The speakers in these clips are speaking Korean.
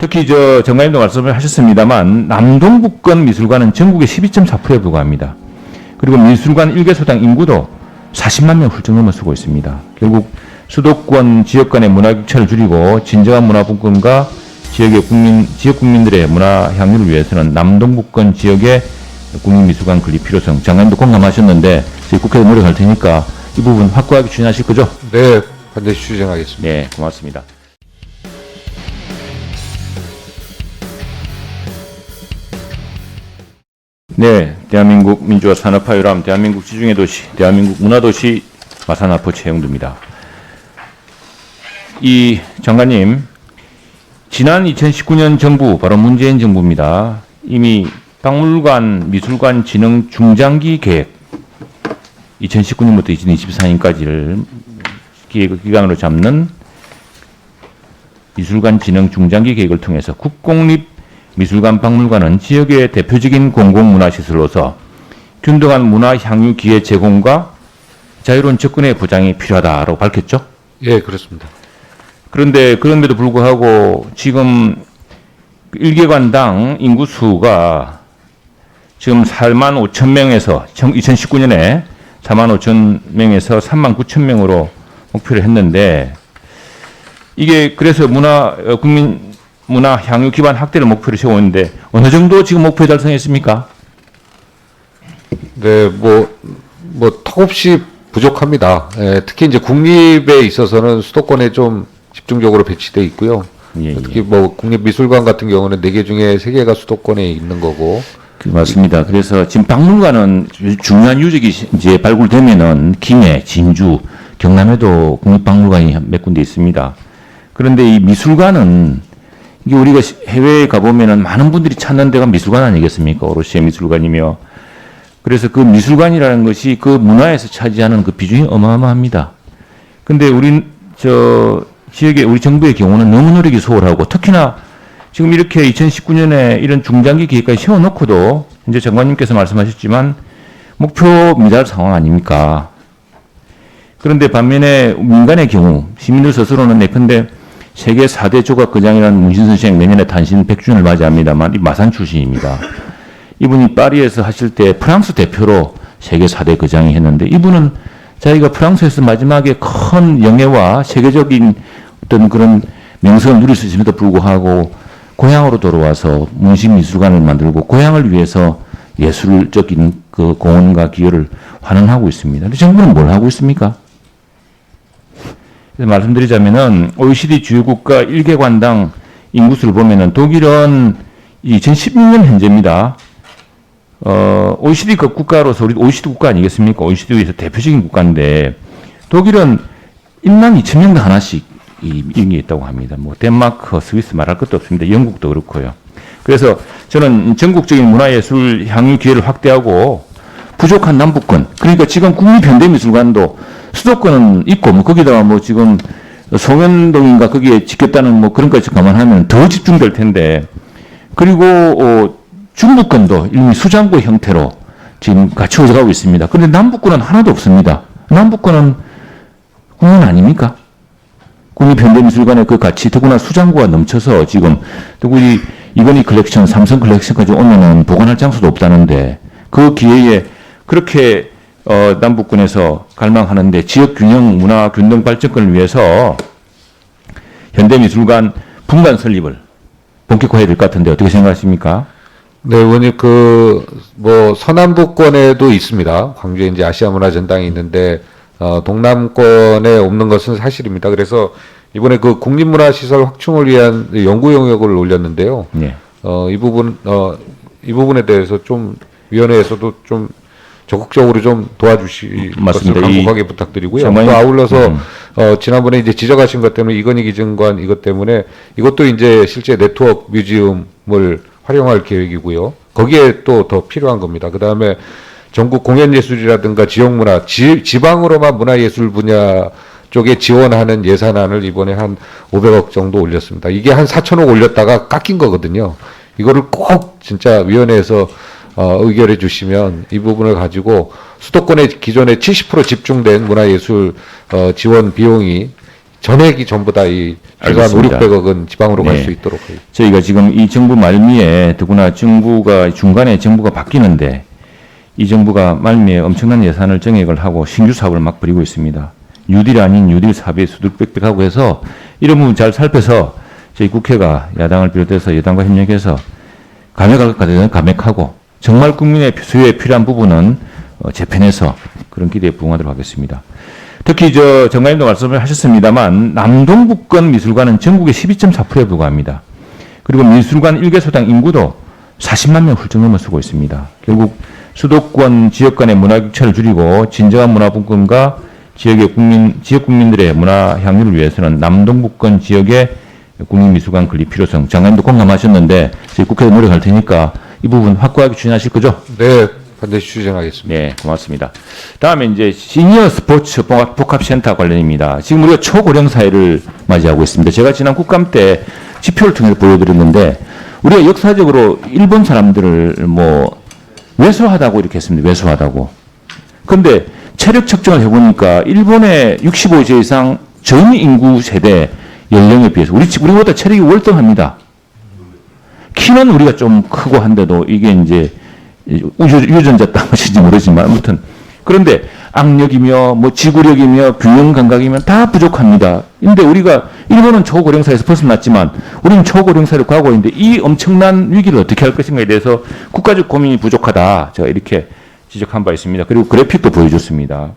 특히 정관님도 말씀을 하셨습니다만 남동북권 미술관은 전국의 12.4%에 불과합니다. 그리고 미술관 1개 소당 인구도 40만 명 훌쩍 넘어서고 있습니다. 결국 수도권 지역 간의 문화 격차를 줄이고 진정한 문화 분권과 지역 국민들의 문화 향유를 위해서는 남동북권 지역의 국립미술관 건립 필요성, 장관님도 공감하셨는데 저희 국회에서 노력할 테니까 이 부분 확고하게 추진하실 거죠? 네, 반드시 추진하겠습니다. 네, 고맙습니다. 네, 대한민국 민주화 산업화 율암, 대한민국 지중해 도시, 대한민국 문화도시 마산하포 최영두입니다. 이 장관님, 지난 2019년 정부, 바로 문재인 정부입니다. 이미 박물관, 미술관 진흥 중장기 계획, 2019년부터 2024년까지를 기간으로 잡는 미술관 진흥 중장기 계획을 통해서 국공립 미술관 박물관은 지역의 대표적인 공공문화시설로서 균등한 문화 향유 기회 제공과 자유로운 접근의 보장이 필요하다고 밝혔죠? 예, 그렇습니다. 그런데 그런데도 불구하고 지금 1개관당 인구수가 지금 4만 5천 명에서 2019년에 4만 5천 명에서 3만 9천 명으로 목표를 했는데 이게 그래서 국민 문화 향유 기반 확대를 목표로 세웠는데 어느 정도 지금 목표 달성했습니까? 네, 턱없이 부족합니다. 예, 특히 이제 국립에 있어서는 수도권에 좀 집중적으로 배치돼 있고요. 예, 특히 국립미술관 같은 경우는 4개 중에 3개가 수도권에 있는 거고. 맞습니다. 그래서 지금 박물관은 중요한 유적이 이제 발굴되면은 김해, 진주, 경남에도 국립박물관이 몇 군데 있습니다. 그런데 이 미술관은 이게 우리가 해외에 가보면은 많은 분들이 찾는 데가 미술관 아니겠습니까? 오롯이의 미술관이며. 그래서 그 미술관이라는 것이 그 문화에서 차지하는 그 비중이 어마어마합니다. 근데 지역의 우리 정부의 경우는 너무 노력이 소홀하고 특히나 지금 이렇게 2019년에 이런 중장기 계획까지 세워놓고도 이제 장관님께서 말씀하셨지만 목표 미달 상황 아닙니까? 그런데 반면에 민간의 경우 시민들 스스로는 예컨대 세계 4대 조각거장이라는 문신선 시장 내년에 탄신 100주년을 맞이합니다만 이 마산 출신입니다. 이분이 파리에서 하실 때 프랑스 대표로 세계 4대 거장이 했는데 이분은 자기가 프랑스에서 마지막에 큰 영예와 세계적인 어떤 그런 명성을 누릴 수 있음에도 불구하고 고향으로 돌아와서 문신미술관을 만들고 고향을 위해서 예술적인 그 공헌과 기여를 환원하고 있습니다. 근데 정부는 뭘 하고 있습니까? 말씀드리자면은 OECD 주요국가 1개관당 인구수를 보면은 독일은 2016년 현재입니다. OECD 국가로서 우리 OECD 국가 아니겠습니까? OECD에서 대표적인 국가인데 독일은 1만 2천 명당 하나씩 이런 게 있다고 합니다. 덴마크, 스위스 말할 것도 없습니다. 영국도 그렇고요. 그래서 저는 전국적인 문화예술 향유 기회를 확대하고 부족한 남북권, 그러니까 지금 국립현대미술관도 수도권은 있고 거기다가 지금 송현동인가 거기에 짓겠다는 그런 것까지 감안하면 더 집중될 텐데 그리고 중부권도 일종의 수장고 형태로 지금 같이 오져가고 있습니다. 그런데 남북권은 하나도 없습니다. 남북권은 공연 아닙니까? 국립현대미술관의 그 가치, 더구나 수장고가 넘쳐서 지금 우리 이건희 컬렉션, 삼성 컬렉션까지 오면은 보관할 장소도 없다는데 그 기회에 그렇게 남북권에서 갈망하는데 지역 균형 문화 균등 발전권을 위해서 현대미술관 분관 설립을 본격화해야 될 것 같은데 어떻게 생각하십니까? 네, 의원님, 서남북권에도 있습니다. 광주에 이제 아시아문화전당이 있는데, 동남권에 없는 것은 사실입니다. 그래서 이번에 그 국립문화시설 확충을 위한 연구 용역을 올렸는데요. 네. 이 부분에 대해서 좀 위원회에서도 좀 적극적으로 좀 도와주실 것을 간곡하게 부탁드리고요. 또 아울러서 지난번에 이제 지적하신 것 때문에 이건희 기증관 이것 때문에 이것도 이제 실제 네트워크 뮤지엄을 활용할 계획이고요. 거기에 또 더 필요한 겁니다. 그 다음에 전국 공연예술이라든가 지역문화, 지방으로만 문화예술 분야 쪽에 지원하는 예산안을 이번에 한 500억 정도 올렸습니다. 이게 한 4천억 올렸다가 깎인 거거든요. 이거를 꼭 진짜 위원회에서 의결해 주시면 이 부분을 가지고 수도권의 기존에 70% 집중된 문화예술 지원 비용이 전액이 전부 다 이 주간 5, 600억은 지방으로 갈 수 있도록 하겠습니다. 저희가 지금 이 정부 말미에 더구나 정부가 중간에 정부가 바뀌는데 이 정부가 말미에 엄청난 예산을 정액을 하고 신규 사업을 막 벌이고 있습니다. 뉴딜 아닌 뉴딜 사업에 수두룩백백하고 해서 이런 부분 잘 살펴서 저희 국회가 야당을 비롯해서 여당과 협력해서 감액할 것 같으면 감액하고 정말 국민의 수요에 필요한 부분은 재편해서 그런 기대에 부응하도록 하겠습니다. 특히 정관님도 말씀을 하셨습니다만 남동북권 미술관은 전국의 12.4%에 불과합니다. 그리고 미술관 1개소당 인구도 40만 명 훌쩍 넘어서고 있습니다. 결국 수도권 지역 간의 문화 격차를 줄이고 진정한 문화 분권과 지역 국민들의 문화 향유를 위해서는 남동북권 지역의 국립미술관 건립 필요성 장관님도 공감하셨는데 저희 국회에서 노력할 테니까 이 부분 확고하게 추진하실 거죠? 네, 반드시 추진하겠습니다. 네, 고맙습니다. 다음에 이제 시니어 스포츠 복합센터 관련입니다. 지금 우리가 초고령 사회를 맞이하고 있습니다. 제가 지난 국감 때 지표를 통해서 보여드렸는데 우리가 역사적으로 일본 사람들을 왜소하다고 이렇게 했습니다. 왜소하다고. 그런데 체력 측정을 해보니까 일본의 65세 이상 전 인구 세대 연령에 비해서 우리보다 체력이 월등합니다. 키는 우리가 좀 크고 한데도 이게 이제 유전자 땅이신지 모르지만 아무튼 그런데 악력이며 지구력이며 균형 감각이며 다 부족합니다. 근데 우리가 일본은 초고령사에서 벗어났지만 우리는 초고령사로 가고 있는데 이 엄청난 위기를 어떻게 할 것인가에 대해서 국가적 고민이 부족하다. 제가 이렇게 지적한 바 있습니다. 그리고 그래픽도 보여줬습니다.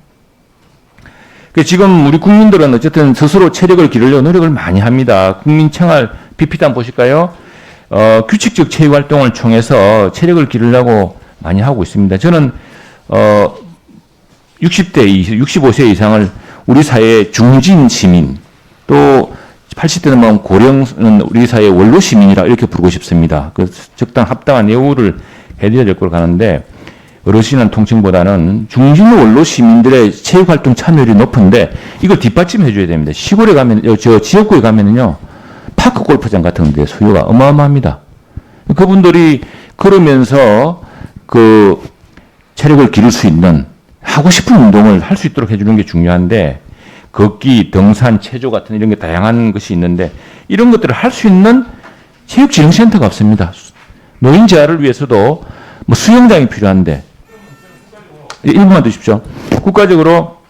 지금 우리 국민들은 어쨌든 스스로 체력을 기르려고 노력을 많이 합니다. 국민청활 BP단 보실까요? 규칙적 체육활동을 통해서 체력을 기르려고 많이 하고 있습니다. 저는 65세 이상을 우리 사회의 중진 시민 또 80대는 고령은 우리 사회의 원로 시민이라 이렇게 부르고 싶습니다. 그 적당 합당한 예우를 해드려야 될 걸 가는데 어르신한 통칭보다는 중진 원로 시민들의 체육활동 참여율이 높은데 이걸 뒷받침해 줘야 됩니다. 시골에 가면 지역구에 가면은요 파크 골프장 같은 데 수요가 어마어마합니다. 그분들이 걸으면서 그 체력을 기를 수 있는 하고 싶은 운동을 할 수 있도록 해주는 게 중요한데 걷기, 등산, 체조 같은 이런 게 다양한 것이 있는데 이런 것들을 할 수 있는 체육지능센터가 없습니다. 노인 재활을 위해서도 수영장이 필요한데 1분만 두십시오. 국가적으로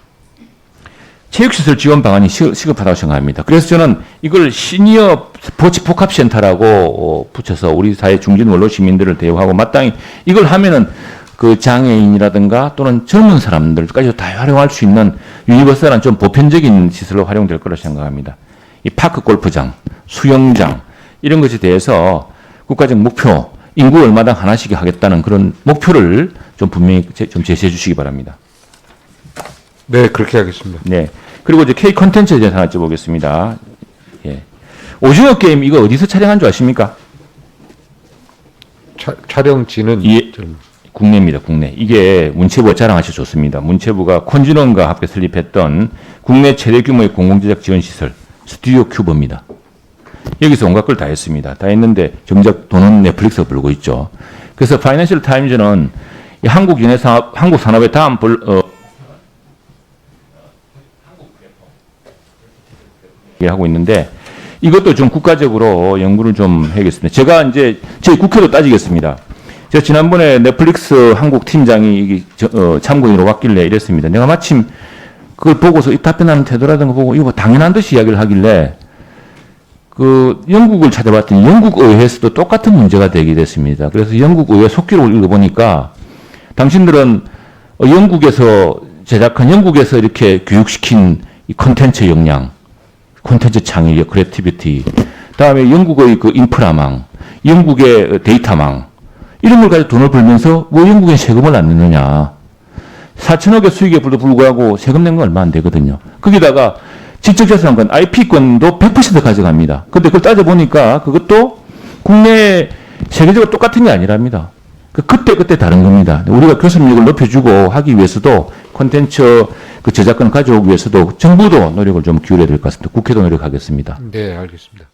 체육시설 지원 방안이 시급하다고 생각합니다. 그래서 저는 이걸 시니어 스포츠 복합센터라고 붙여서 우리 사회 중진 원로 시민들을 대우하고 마땅히 이걸 하면은 그 장애인이라든가 또는 젊은 사람들까지 다 활용할 수 있는 유니버설한 좀 보편적인 시설로 활용될 거라 생각합니다. 이 파크 골프장, 수영장 이런 것에 대해서 국가적 목표 인구 얼마당 하나씩 하겠다는 그런 목표를 좀 분명히 좀 제시해 주시기 바랍니다. 네, 그렇게 하겠습니다. 네. 그리고 이제 K 콘텐츠에 대해서 하나 여쭤보겠습니다. 예. 오징어 게임 이거 어디서 촬영한 줄 아십니까? 촬영지는 예. 국내입니다. 국내. 이게 문체부가 자랑하셔서 좋습니다. 문체부가 콘진원과 함께 설립했던 국내 최대 규모의 공공제작 지원시설 스튜디오 큐브입니다. 여기서 온갖 걸 다 했습니다. 다 했는데 정작 돈은 넷플릭스가 벌고 있죠. 그래서 파이낸셜 타임즈는 한국 산업의 다음 하고 있는데 이것도 좀 국가적으로 연구를 좀 해야겠습니다. 제가 이제 저희 국회도 따지겠습니다. 제가 지난번에 넷플릭스 한국 팀장이 참고인으로 왔길래 이랬습니다. 내가 마침 그걸 보고서 이 답변하는 태도라든가 보고 이거 당연한 듯이 이야기를 하길래 그 영국을 찾아봤더니 영국 의회에서도 똑같은 문제가 되게 됐습니다. 그래서 영국 의회 속기록을 읽어보니까 당신들은 영국에서 제작한 영국에서 이렇게 교육시킨 이 콘텐츠 역량, 콘텐츠 창의력, 크리에이티비티, 다음에 영국의 그 인프라망, 영국의 데이터망 이런 걸 가지고 돈을 벌면서 왜 영국엔 세금을 안 내느냐. 4천억의 수익에 불구하고 세금 낸 건 얼마 안 되거든요. 거기다가 지적재산권, IP권도 100% 가져갑니다. 근데 그걸 따져보니까 그것도 국내 세계적으로 똑같은 게 아니랍니다. 그때 다른 겁니다. 우리가 교섭력을 높여주고 하기 위해서도 콘텐츠 그 저작권을 가져오기 위해서도 정부도 노력을 좀 기울여야 될 것 같습니다. 국회도 노력하겠습니다. 네, 알겠습니다.